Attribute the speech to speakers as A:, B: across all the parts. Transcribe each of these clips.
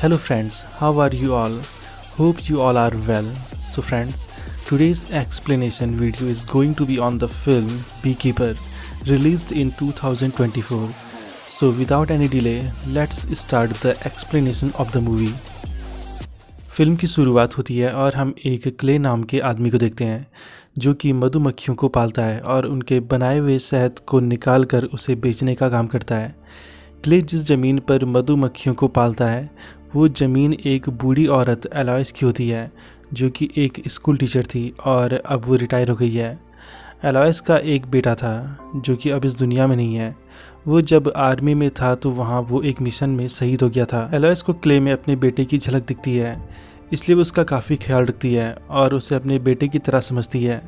A: Hello friends, how are you all? Hope you all are well. So friends, today's explanation video is going to be on the film Beekeeper, released in 2024. So without any delay, let's start the explanation of the movie. Film की शुरुआत होती है और हम एक clay नाम के आदमी को देखते हैं जो कि मधुमक्खियों को पालता है और उनके बनाए हुए शहद को निकाल कर उसे बेचने का काम करता है। क्ले जिस ज़मीन पर मधुमक्खियों को पालता है वो ज़मीन एक बूढ़ी औरत एलॉयस की होती है जो कि एक स्कूल टीचर थी और अब वो रिटायर हो गई है। एलॉयस का एक बेटा था जो कि अब इस दुनिया में नहीं है। वो जब आर्मी में था तो वहाँ वो एक मिशन में शहीद हो गया था। एलॉयस को क्ले में अपने बेटे की झलक दिखती है, इसलिए वो उसका काफ़ी ख्याल रखती है और उसे अपने बेटे की तरह समझती है।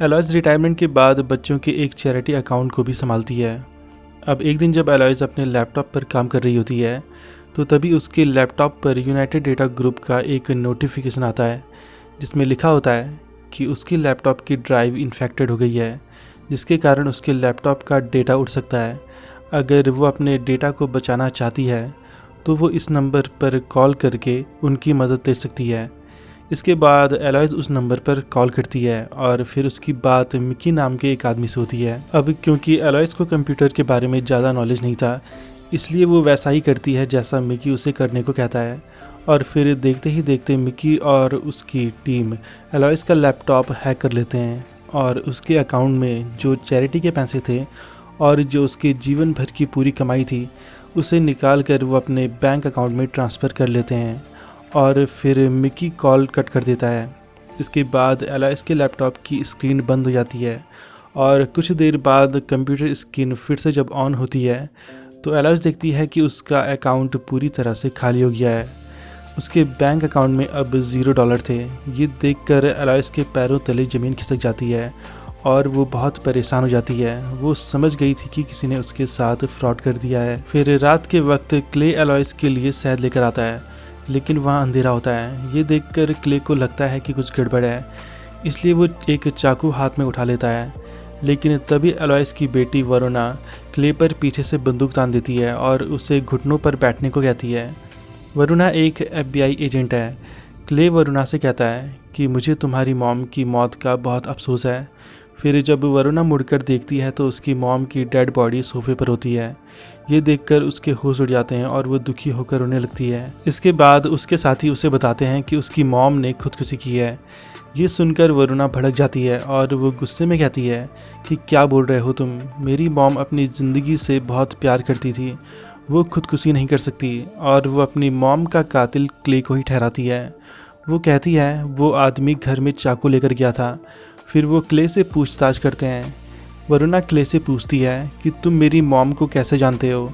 A: एलॉयस रिटायरमेंट के बाद बच्चों के एक चैरिटी अकाउंट को भी संभालती है। अब एक दिन जब एलॉयस अपने लैपटॉप पर काम कर रही होती है तो तभी उसके लैपटॉप पर यूनाइटेड डेटा ग्रुप का एक नोटिफिकेशन आता है जिसमें लिखा होता है कि उसके लैपटॉप की ड्राइव इन्फेक्टेड हो गई है, जिसके कारण उसके लैपटॉप का डेटा उड़ सकता है। अगर वो अपने डेटा को बचाना चाहती है तो वो इस नंबर पर कॉल करके उनकी मदद ले सकती है। इसके बाद एलॉयस उस नंबर पर कॉल करती है और फिर उसकी बात मिकी नाम के एक आदमी से होती है। अब क्योंकि एलॉयस को कंप्यूटर के बारे में ज़्यादा नॉलेज नहीं था, इसलिए वो वैसा ही करती है जैसा मिकी उसे करने को कहता है। और फिर देखते ही देखते मिकी और उसकी टीम एलॉयस का लैपटॉप हैक कर लेते हैं और उसके अकाउंट में जो चैरिटी के पैसे थे और जो उसके जीवन भर की पूरी कमाई थी उसे निकाल कर वो अपने बैंक अकाउंट में ट्रांसफ़र कर लेते हैं और फिर मिकी कॉल कट कर देता है। इसके बाद एलॉयस के लैपटॉप की स्क्रीन बंद हो जाती है और कुछ देर बाद कंप्यूटर स्क्रीन फिर से जब ऑन होती है तो एलॉयस देखती है कि उसका अकाउंट पूरी तरह से खाली हो गया है। उसके बैंक अकाउंट में अब $0 थे। ये देखकर एलॉयस के पैरों तले ज़मीन खिसक जाती है और वो बहुत परेशान हो जाती है। वो समझ गई थी कि किसी ने उसके साथ फ्रॉड कर दिया है। फिर रात के वक्त क्ले एलॉयस के लिए शहद लेकर आता है, लेकिन वहाँ अंधेरा होता है। ये देखकर क्ले को लगता है कि कुछ गड़बड़ है, इसलिए वो एक चाकू हाथ में उठा लेता है। लेकिन तभी एलॉयस की बेटी वरुणा क्ले पर पीछे से बंदूक तान देती है और उसे घुटनों पर बैठने को कहती है। वरुणा एक FBI एजेंट है। क्ले वरुणा से कहता है कि मुझे तुम्हारी मॉम की मौत का बहुत अफसोस है। फिर जब वरुणा मुड़कर देखती है तो उसकी मॉम की डेड बॉडी सोफे पर होती है। ये देखकर उसके होश उड़ जाते हैं और वो दुखी होकर रोने लगती है। इसके बाद उसके साथी उसे बताते हैं कि उसकी मॉम ने खुदकुशी की है। ये सुनकर वरुणा भड़क जाती है और वो गुस्से में कहती है कि क्या बोल रहे हो तुम, मेरी मॉम अपनी ज़िंदगी से बहुत प्यार करती थी, वो खुदकुशी नहीं कर सकती। और वो अपनी मॉम का कातिल क्ले को ही ठहराती है। वो कहती है वो आदमी घर में चाकू लेकर गया था। फिर वो क्ले से पूछताछ करते हैं। वरुणा क्ले से पूछती है कि तुम मेरी मॉम को कैसे जानते हो।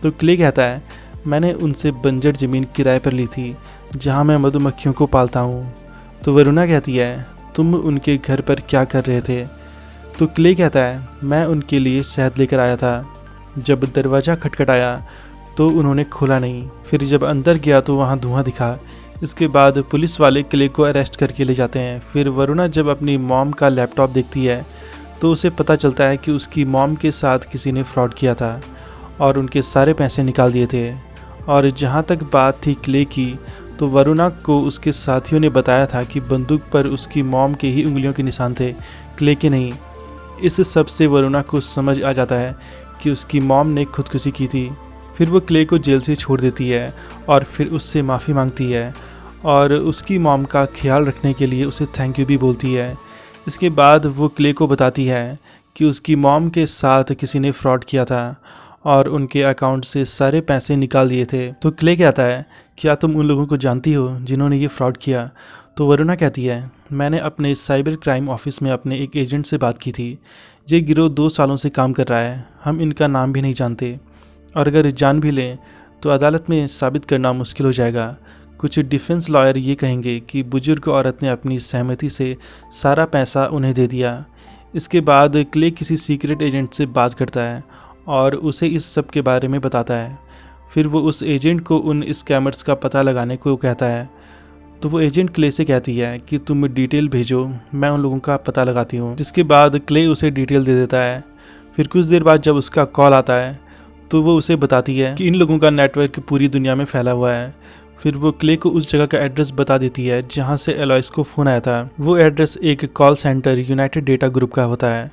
A: तो क्ले कहता है मैंने उनसे बंजर ज़मीन किराए पर ली थी जहाँ मैं मधुमक्खियों को पालता हूँ। तो वरुणा कहती है तुम उनके घर पर क्या कर रहे थे। तो क्ले कहता है मैं उनके लिए शहद लेकर आया था। जब दरवाज़ा खटखटाया तो उन्होंने खोला नहीं। फिर जब अंदर गया तो वहाँ धुआं दिखा। इसके बाद पुलिस वाले क्ले को अरेस्ट करके ले जाते हैं। फिर वरुणा जब अपनी मॉम का लैपटॉप देखती है तो उसे पता चलता है कि उसकी मॉम के साथ किसी ने फ्रॉड किया था और उनके सारे पैसे निकाल दिए थे। और जहाँ तक बात थी क्ले की, तो वरुणा को उसके साथियों ने बताया था कि बंदूक पर उसकी मॉम के ही उंगलियों के निशान थे, क्ले के नहीं। इस सब से वरुणा को समझ आ जाता है कि उसकी मॉम ने खुदकुशी की थी। फिर वो क्ले को जेल से छोड़ देती है और फिर उससे माफ़ी मांगती है और उसकी मॉम का ख्याल रखने के लिए उसे थैंक यू भी बोलती है। इसके बाद वो क्ले को बताती है कि उसकी मॉम के साथ किसी ने फ्रॉड किया था और उनके अकाउंट से सारे पैसे निकाल दिए थे। तो क्ले कहता है क्या तुम उन लोगों को जानती हो जिन्होंने ये फ्रॉड किया। तो वरुणा कहती है मैंने अपने साइबर क्राइम ऑफिस में अपने एक एजेंट से बात की थी। ये गिरोह 2 सालों से काम कर रहा है। हम इनका नाम भी नहीं जानते और अगर जान भी लें तो अदालत में साबित करना मुश्किल हो जाएगा। कुछ डिफेंस लॉयर ये कहेंगे कि बुजुर्ग औरत ने अपनी सहमति से सारा पैसा उन्हें दे दिया। इसके बाद क्ले किसी सीक्रेट एजेंट से बात करता है और उसे इस सब के बारे में बताता है। फिर वो उस एजेंट को उन स्कैमर्स का पता लगाने को कहता है। तो वो एजेंट क्ले से कहती है कि तुम डिटेल भेजो, मैं उन लोगों का पता लगाती हूँ। जिसके बाद क्ले उसे डिटेल दे देता है। फिर कुछ देर बाद जब उसका कॉल आता है तो वो उसे बताती है कि इन लोगों का नेटवर्क पूरी दुनिया में फैला हुआ है। फिर वो क्ले को उस जगह का एड्रेस बता देती है जहाँ से एलॉयस को फ़ोन आया था। वो एड्रेस एक call centre United data group का होता है।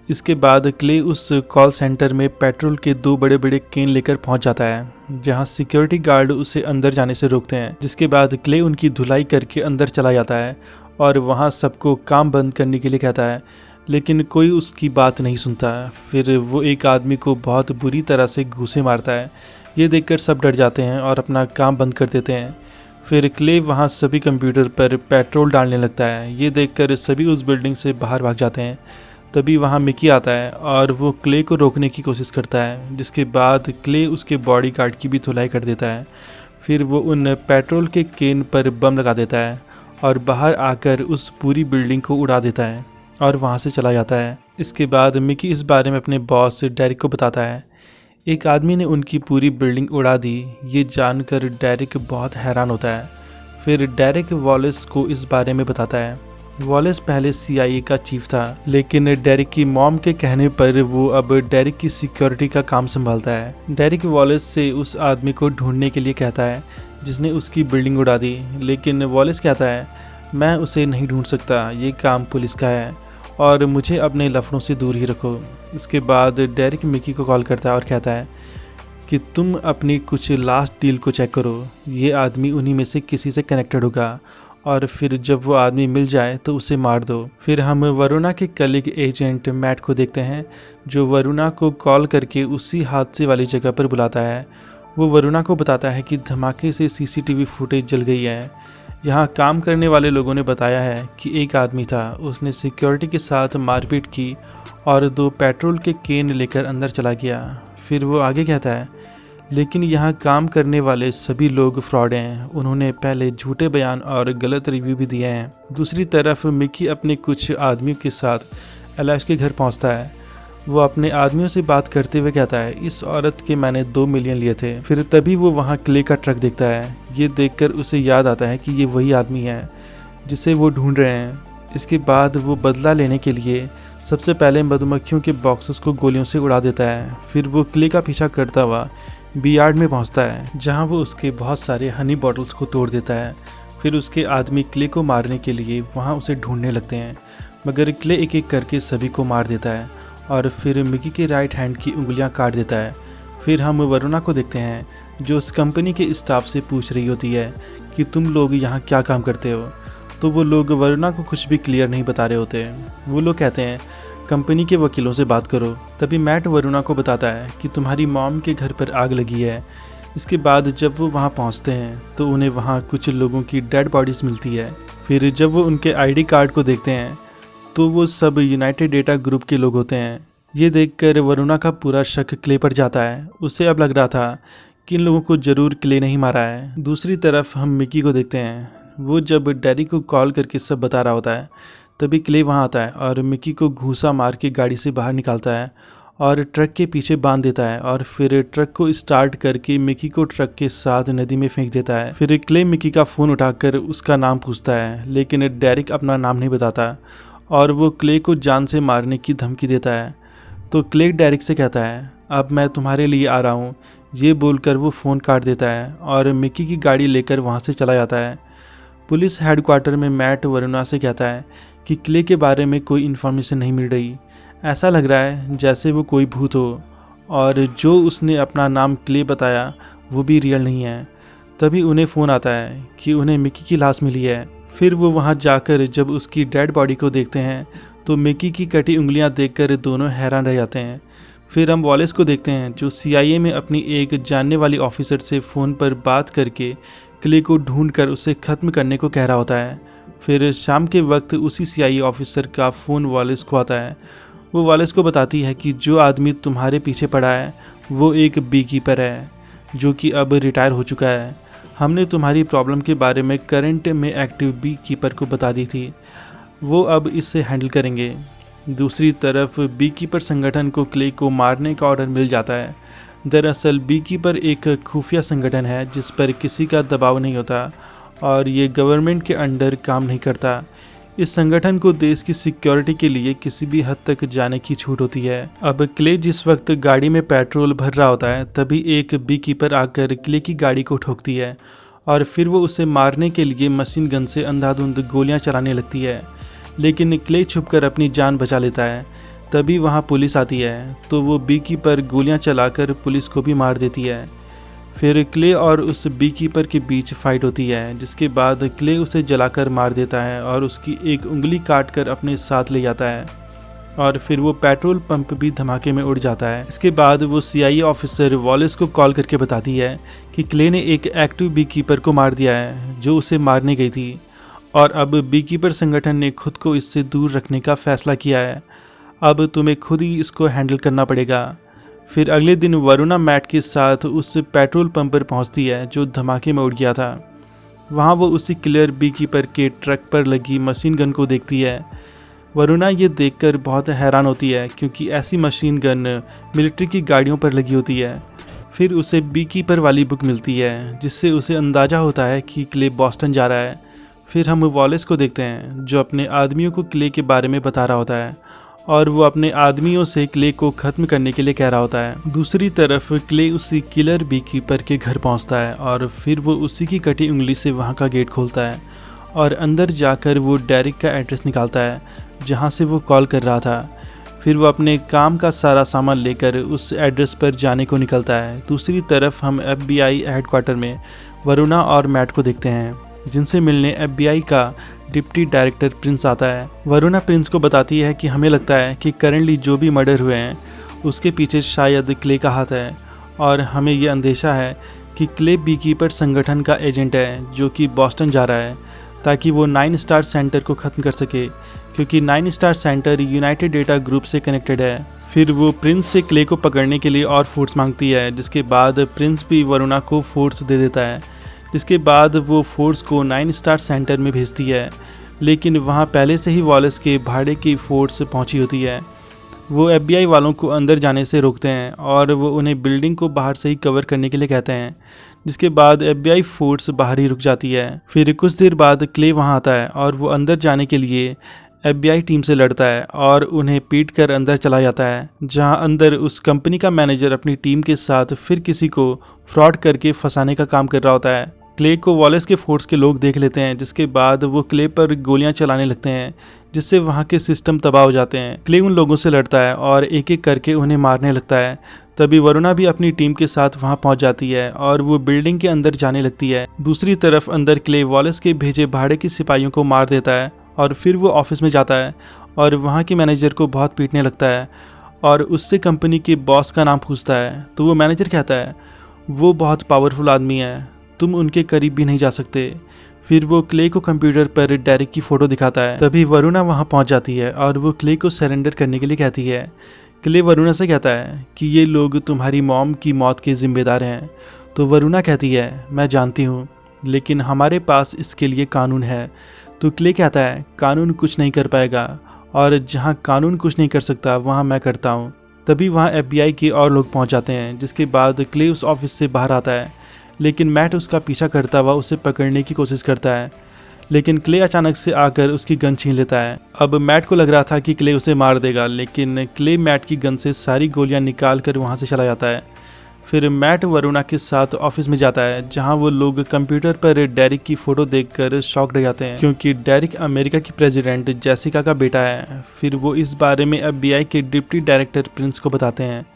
A: इसके बाद क्ले उस कॉल सेंटर में पेट्रोल के 2 बड़े बड़े केन लेकर पहुंच जाता है, जहां सिक्योरिटी गार्ड उसे अंदर जाने से रोकते हैं। जिसके बाद क्ले उनकी धुलाई करके अंदर चला जाता है और वहां सबको काम बंद करने के लिए कहता है, लेकिन कोई उसकी बात नहीं सुनता। फिर वो एक आदमी को बहुत बुरी तरह से घूंसे मारता है। ये देखकर सब डर जाते हैं और अपना काम बंद कर देते हैं। फिर क्ले वहाँ सभी कंप्यूटर पर पेट्रोल डालने लगता है। ये देखकर सभी उस बिल्डिंग से बाहर भाग जाते हैं। तभी वहाँ मिकी आता है और वो क्ले को रोकने की कोशिश करता है, जिसके बाद क्ले उसके बॉडी गार्ड की भी धुलाई कर देता है। फिर वो उन पेट्रोल के केन पर बम लगा देता है और बाहर आकर उस पूरी बिल्डिंग को उड़ा देता है और वहाँ से चला जाता है। इसके बाद मिकी इस बारे में अपने बॉस डेरिक को बताता है। एक आदमी ने उनकी पूरी बिल्डिंग उड़ा दी। ये जानकर डेरिक बहुत हैरान होता है। फिर डेरिक वॉलेस को इस बारे में बताता है। वॉलेस पहले CIA का चीफ था, लेकिन डेरिक की मॉम के कहने पर वो अब डेरिक की सिक्योरिटी का काम संभालता है। डेरिक वॉलेस से उस आदमी को ढूंढने के लिए कहता है जिसने उसकी बिल्डिंग उड़ा दी, लेकिन वॉलेस कहता है मैं उसे नहीं ढूंढ सकता, ये काम पुलिस का है और मुझे अपने लफड़ों से दूर ही रखो। इसके बाद डेरिक मिकी को कॉल करता है और कहता है कि तुम अपनी कुछ लास्ट डील को चेक करो, ये आदमी उन्हीं में से किसी से कनेक्टेड होगा और फिर जब वो आदमी मिल जाए तो उसे मार दो। फिर हम वरुणा के कलीग एजेंट मैट को देखते हैं, जो वरुणा को कॉल करके उसी हादसे वाली जगह पर बुलाता है। वो वरुणा को बताता है कि धमाके से CCTV फुटेज जल गई है। यहाँ काम करने वाले लोगों ने बताया है कि एक आदमी था, उसने सिक्योरिटी के साथ मारपीट की और 2 पेट्रोल के केन लेकर अंदर चला गया। फिर वो आगे कहता है लेकिन यहाँ काम करने वाले सभी लोग फ्रॉड हैं, उन्होंने पहले झूठे बयान और गलत रिव्यू भी दिए हैं। दूसरी तरफ मिकी अपने कुछ आदमियों के साथ एलॉयस के घर पहुँचता है। वो अपने आदमियों से बात करते हुए कहता है इस औरत के मैंने 2 मिलियन लिए थे। फिर तभी वो वहाँ क्ले का ट्रक देखता है। ये देखकर उसे याद आता है कि ये वही आदमी है जिसे वो ढूंढ रहे हैं। इसके बाद वो बदला लेने के लिए सबसे पहले मधुमक्खियों के बॉक्सेस को गोलियों से उड़ा देता है। फिर वो क्ले का पीछा करता हुआ बियार्ड में पहुंचता है, जहां वो उसके बहुत सारे हनी बॉटल्स को तोड़ देता है। फिर उसके आदमी क्ले को मारने के लिए वहां उसे ढूंढने लगते हैं, मगर क्ले एक एक करके सभी को मार देता है और फिर मिकी के राइट हैंड की उंगलियां काट देता है। फिर हम वरुणा को देखते हैं, जो उस कंपनी के स्टाफ से पूछ रही होती है कि तुम लोग यहाँ क्या काम करते हो। तो वो लोग वरुणा को कुछ भी क्लियर नहीं बता रहे होते। वो लोग कहते हैं कंपनी के वकीलों से बात करो। तभी मैट वरुणा को बताता है कि तुम्हारी मॉम के घर पर आग लगी है। इसके बाद जब वो वहाँ पहुँचते हैं तो उन्हें वहाँ कुछ लोगों की डेड बॉडीज मिलती है। फिर जब वो उनके ID कार्ड को देखते हैं तो वो सब यूनाइटेड डेटा ग्रुप के लोग होते हैं। ये देखकर वरुणा का पूरा शक क्ले पर जाता है। उसे अब लग रहा था कि इन लोगों को जरूर क्ले नहीं मारा है। दूसरी तरफ हम मिकी को देखते हैं। वो जब डैडी को कॉल करके सब बता रहा होता है, तभी क्ले वहाँ आता है और मिकी को घूंसा मार के गाड़ी से बाहर निकालता है और ट्रक के पीछे बांध देता है और फिर ट्रक को स्टार्ट करके मिकी को ट्रक के साथ नदी में फेंक देता है। फिर क्ले मिकी का फ़ोन उठाकर उसका नाम पूछता है, लेकिन डेरिक अपना नाम नहीं बताता और वो क्ले को जान से मारने की धमकी देता है। तो क्ले डेरिक से कहता है अब मैं तुम्हारे लिए आ रहा हूँ। ये बोलकर वो फ़ोन काट देता है और मिकी की गाड़ी लेकर वहाँ से चला जाता है। पुलिस हेडक्वार्टर में मैट वरुणा से कहता है कि क्ले के बारे में कोई इन्फॉर्मेशन नहीं मिल रही। ऐसा लग रहा है जैसे वो कोई भूत हो और जो उसने अपना नाम क्ले बताया वो भी रियल नहीं है। तभी उन्हें फ़ोन आता है कि उन्हें मिकी की लाश मिली है। फिर वो वहाँ जाकर जब उसकी डेड बॉडी को देखते हैं तो मिकी की कटी उंगलियाँ देखकर दोनों हैरान रह जाते हैं। फिर हम वॉलेस को देखते हैं, जो CIA में अपनी एक जानने वाली ऑफिसर से फ़ोन पर बात करके क्ले को ढूंढकर उसे ख़त्म करने को कह रहा होता है। फिर शाम के वक्त उसी CIA ऑफिसर का फ़ोन वॉलेस को आता है। वो वॉलेस को बताती है कि जो आदमी तुम्हारे पीछे पड़ा है वो एक बी कीपर है, जो कि अब रिटायर हो चुका है। हमने तुम्हारी प्रॉब्लम के बारे में करंट में एक्टिव बी कीपर को बता दी थी, वो अब इससे हैंडल करेंगे। दूसरी तरफ बी कीपर संगठन को क्ले को मारने का ऑर्डर मिल जाता है। दरअसल बी कीपर एक खुफिया संगठन है जिस पर किसी का दबाव नहीं होता और ये गवर्नमेंट के अंडर काम नहीं करता। इस संगठन को देश की सिक्योरिटी के लिए किसी भी हद तक जाने की छूट होती है। अब क्ले जिस वक्त गाड़ी में पेट्रोल भर रहा होता है, तभी एक बी कीपर आकर क्ले की गाड़ी को ठोकती है और फिर वो उसे मारने के लिए मशीन गन से अंधाधुंध गोलियां चलाने लगती है, लेकिन क्ले छुपकर अपनी जान बचा लेता है। तभी वहाँ पुलिस आती है तो वो बीकीपर गोलियां चलाकर पुलिस को भी मार देती है। फिर क्ले और उस बीकीपर के बीच फाइट होती है, जिसके बाद क्ले उसे जलाकर मार देता है और उसकी एक उंगली काट कर अपने साथ ले जाता है और फिर वो पेट्रोल पंप भी धमाके में उड़ जाता है। इसके बाद वो CIA ऑफिसर वॉलेस को कॉल करके बताती है कि क्ले ने एक एक्टिव बीकीपर को मार दिया है जो उसे मारने गई थी और अब बीकीपर संगठन ने खुद को इससे दूर रखने का फैसला किया है। अब तुम्हें खुद ही इसको हैंडल करना पड़ेगा। फिर अगले दिन वरुणा मैट के साथ उस पेट्रोल पंप पर पहुंचती है जो धमाके में उड़ गया था। वहां वो उसी किलर बीकीपर के ट्रक पर लगी मशीन गन को देखती है। वरुणा ये देखकर बहुत हैरान होती है क्योंकि ऐसी मशीन गन मिलिट्री की गाड़ियों पर लगी होती है। फिर उसे बीकीपर वाली बुक मिलती है जिससे उसे अंदाज़ा होता है कि क्ले बॉस्टन जा रहा है। फिर हम वॉलेस को देखते हैं जो अपने आदमियों को क्ले के बारे में बता रहा होता है और वो अपने आदमियों से क्ले को ख़त्म करने के लिए कह रहा होता है। दूसरी तरफ क्ले उसी किलर बीकीपर के घर पहुंचता है और फिर वो उसी की कटी उंगली से वहां का गेट खोलता है और अंदर जाकर वो डेरिक का एड्रेस निकालता है जहां से वो कॉल कर रहा था। फिर वो अपने काम का सारा सामान लेकर उस एड्रेस पर जाने को निकलता है। दूसरी तरफ हम FBI हेडक्वार्टर में वरुणा और मैट को देखते हैं जिनसे मिलने FBI का डिप्टी डायरेक्टर प्रिंस आता है। वरुणा प्रिंस को बताती है कि हमें लगता है कि करंटली जो भी मर्डर हुए हैं उसके पीछे शायद क्ले का हाथ है और हमें ये अंदेशा है कि क्ले बीकीपर संगठन का एजेंट है जो कि बॉस्टन जा रहा है ताकि वो 9 स्टार सेंटर को ख़त्म कर सके, क्योंकि 9 star centre United data group से कनेक्टेड है। फिर वो प्रिंस से क्ले को पकड़ने के लिए और फोर्स मांगती है, जिसके बाद प्रिंस भी वरुणा को फोर्स दे देता है। जिसके बाद वो फोर्स को 9 स्टार सेंटर में भेजती है, लेकिन वहाँ पहले से ही वॉलेस के भाड़े की फोर्स पहुँची होती है। वो FBI वालों को अंदर जाने से रोकते हैं और वो उन्हें बिल्डिंग को बाहर से ही कवर करने के लिए कहते हैं, जिसके बाद FBI फोर्स बाहर ही रुक जाती है। फिर कुछ देर बाद क्ले वहाँ आता है और वो अंदर जाने के लिए FBI टीम से लड़ता है और उन्हें पीट कर अंदर चला जाता है, जहाँ अंदर उस कंपनी का मैनेजर अपनी टीम के साथ फिर किसी को फ्रॉड करके फंसाने का काम कर रहा होता है। क्ले को वॉलेस के फोर्स के लोग देख लेते हैं, जिसके बाद वो क्ले पर गोलियां चलाने लगते हैं, जिससे वहाँ के सिस्टम तबाह हो जाते हैं। क्ले उन लोगों से लड़ता है और एक एक करके उन्हें मारने लगता है। तभी वरुणा भी अपनी टीम के साथ वहाँ पहुँच जाती है और वो बिल्डिंग के अंदर जाने लगती है। दूसरी तरफ अंदर क्ले वॉलेस के भेजे भाड़े के सिपाहियों को मार देता है और फिर वो ऑफिस में जाता है और वहाँ के मैनेजर को बहुत पीटने लगता है और उससे कंपनी के बॉस का नाम पूछता है। तो वो मैनेजर कहता है वो बहुत पावरफुल आदमी है, तुम उनके करीब भी नहीं जा सकते। फिर वो क्ले को कंप्यूटर पर डेरिक की फ़ोटो दिखाता है। तभी वरुणा वहाँ पहुँच जाती है और वो क्ले को सरेंडर करने के लिए कहती है। क्ले वरुणा से कहता है कि ये लोग तुम्हारी मॉम की मौत के जिम्मेदार हैं। तो वरुणा कहती है मैं जानती हूँ, लेकिन हमारे पास इसके लिए कानून है। तो क्ले कहता है कानून कुछ नहीं कर पाएगा और जहाँ कानून कुछ नहीं कर सकता वहाँ मैं करता हूँ। तभी वहाँ FBI के और लोग पहुँच जाते हैं, जिसके बाद क्ले उस ऑफिस से बाहर आता है, लेकिन मैट उसका पीछा करता हुआ उसे पकड़ने की कोशिश करता है, लेकिन क्ले अचानक से आकर उसकी गन छीन लेता है। अब मैट को लग रहा था कि क्ले उसे मार देगा, लेकिन क्ले मैट की गन से सारी गोलियां निकाल कर वहाँ से चला जाता है। फिर मैट वरुणा के साथ ऑफिस में जाता है, जहाँ वो लोग कंप्यूटर पर डेरिक की फ़ोटो देखकर शॉक्ड हो जाते हैं, क्योंकि डेरिक अमेरिका की प्रेसिडेंट जेसिका का बेटा है। फिर वो इस बारे में FBI के डिप्टी डायरेक्टर प्रिंस को बताते हैं।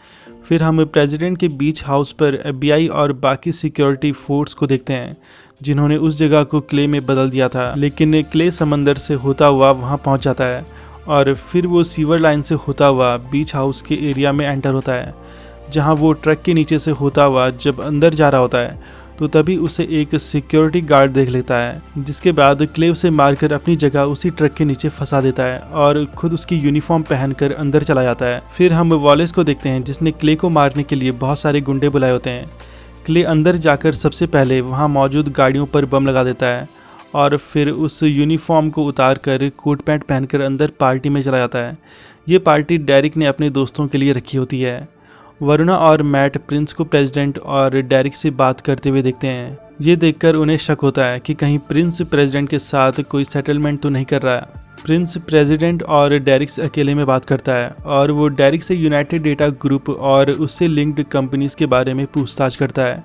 A: फिर हम प्रेसिडेंट के बीच हाउस पर FBI और बाकी सिक्योरिटी फोर्स को देखते हैं, जिन्होंने उस जगह को क्ले में बदल दिया था। लेकिन क्ले समंदर से होता हुआ वहां पहुंच जाता है और फिर वो सीवर लाइन से होता हुआ बीच हाउस के एरिया में एंटर होता है, जहां वो ट्रक के नीचे से होता हुआ जब अंदर जा रहा होता है तो तभी उसे एक सिक्योरिटी गार्ड देख लेता है, जिसके बाद क्ले उसे मारकर अपनी जगह उसी ट्रक के नीचे फंसा देता है और खुद उसकी यूनिफॉर्म पहनकर अंदर चला जाता है। फिर हम वॉलेस को देखते हैं, जिसने क्ले को मारने के लिए बहुत सारे गुंडे बुलाए होते हैं। क्ले अंदर जाकर सबसे पहले वहां मौजूद गाड़ियों पर बम लगा देता है और फिर उस यूनिफॉर्म को उतार कर कोट पैंट पहनकर अंदर पार्टी में चला जाता है। ये पार्टी डेरिक ने अपने दोस्तों के लिए रखी होती है। वरुणा और मैट प्रिंस को प्रेसिडेंट और डेरिक से बात करते हुए देखते हैं। ये देखकर उन्हें शक होता है कि कहीं प्रिंस प्रेसिडेंट के साथ कोई सेटलमेंट तो नहीं कर रहा है। प्रिंस प्रेसिडेंट और डेरिक से अकेले में बात करता है और वो डेरिक से यूनाइटेड डेटा ग्रुप और उससे लिंक्ड कंपनीज के बारे में पूछताछ करता है।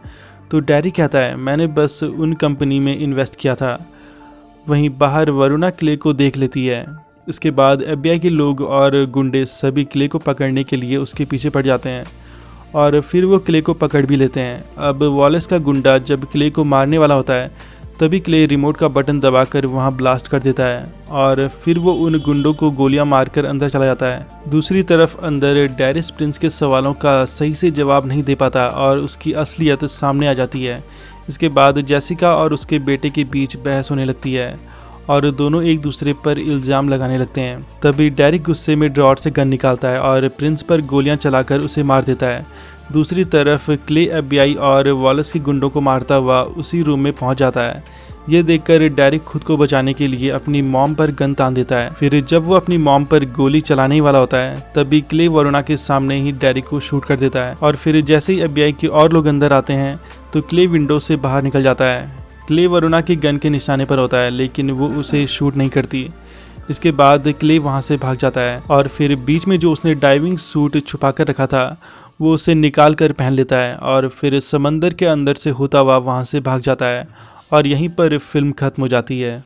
A: तो डैरी कहता है मैंने बस उन कंपनी में इन्वेस्ट किया था। वहीं बाहर वरुणा क्ले को देख लेती है। इसके बाद FBI के लोग और गुंडे सभी क्ले को पकड़ने के लिए उसके पीछे पड़ जाते हैं और फिर वो क्ले को पकड़ भी लेते हैं। अब वॉलेस का गुंडा जब क्ले को मारने वाला होता है तभी क्ले रिमोट का बटन दबाकर वहां ब्लास्ट कर देता है और फिर वो उन गुंडों को गोलियां मारकर अंदर चला जाता है। दूसरी तरफ अंदर डेरिस प्रिंस के सवालों का सही से जवाब नहीं दे पाता और उसकी असलियत सामने आ जाती है। इसके बाद जेसिका और उसके बेटे के बीच बहस होने लगती है और दोनों एक दूसरे पर इल्ज़ाम लगाने लगते हैं। तभी डेरिक गुस्से में ड्रॉर से गन निकालता है और प्रिंस पर गोलियां चलाकर उसे मार देता है। दूसरी तरफ क्ले FBI और वॉलेस के गुंडों को मारता हुआ उसी रूम में पहुंच जाता है। ये देखकर डेरिक खुद को बचाने के लिए अपनी मॉम पर गन तान देता है। फिर जब वो अपनी मॉम पर गोली चलाने ही वाला होता है तभी क्ले वरुणा के सामने ही डेरिक को शूट कर देता है और फिर जैसे ही FBI के और लोग अंदर आते हैं तो क्ले विंडो से बाहर निकल जाता है। क्ले वरुणा की गन के निशाने पर होता है लेकिन वो उसे शूट नहीं करती। इसके बाद क्ले वहां से भाग जाता है और फिर बीच में जो उसने डाइविंग सूट छुपा कर रखा था वो उसे निकाल कर पहन लेता है और फिर समंदर के अंदर से होता हुआ वहां से भाग जाता है और यहीं पर फिल्म खत्म हो जाती है।